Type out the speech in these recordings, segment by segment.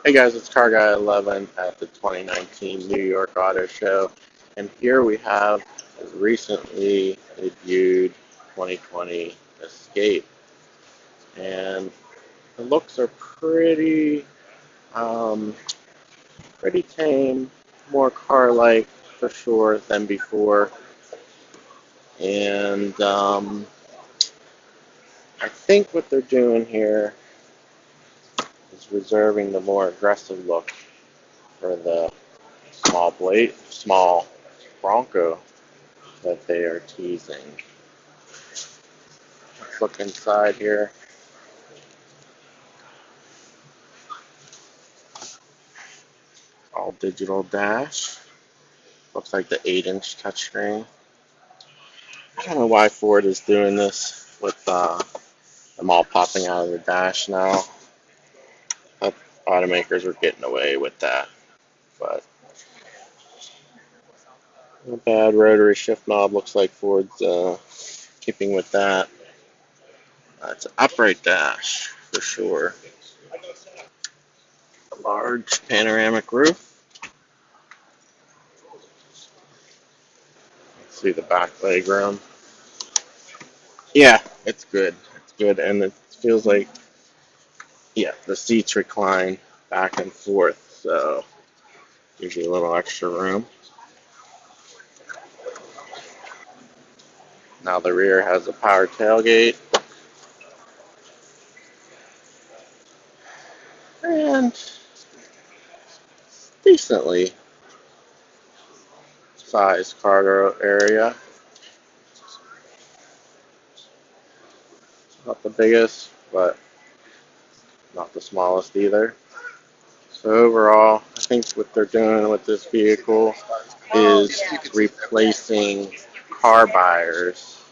Hey guys, it's Car Guy 11 at the 2019 New York Auto Show, and here we have his recently debuted 2020 Escape, and the looks are um, pretty tame, more car-like for sure than before, and I think what they're doing here is reserving the more aggressive look for the small Bronco that they are teasing. Let's look inside here. All digital dash. Looks like the 8-inch touchscreen. I don't know why Ford is doing this with them all popping out of the dash now. But automakers are getting away with that. But not bad rotary shift knob. Looks like Ford's keeping with that. It's an upright dash for sure. A large panoramic roof. Let's see the back legroom. Yeah, it's good. It's good, and it feels like, yeah, the seats recline back and forth, so gives you a little extra room. Now the rear has a power tailgate and decently sized cargo area. Not the biggest, but not the smallest either. So overall, I think what they're doing with this vehicle is replacing car buyers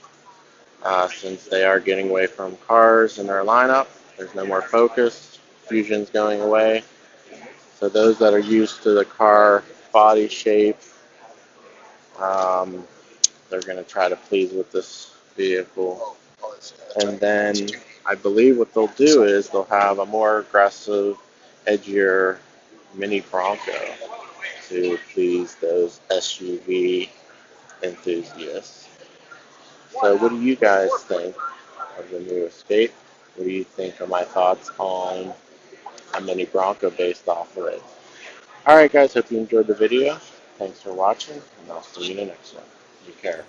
since they are getting away from cars in their lineup. There's no more Focus. Fusion's going away. So those that are used to the car body shape, um, they're going to try to please with this vehicle. And then I believe what they'll do is they'll have a more aggressive, edgier mini Bronco to please those SUV enthusiasts. So what do you guys think of the new Escape? What do you think of my thoughts on a mini Bronco based off of it? Alright guys, hope you enjoyed the video. Thanks for watching, and I'll see you in the next one. Take care.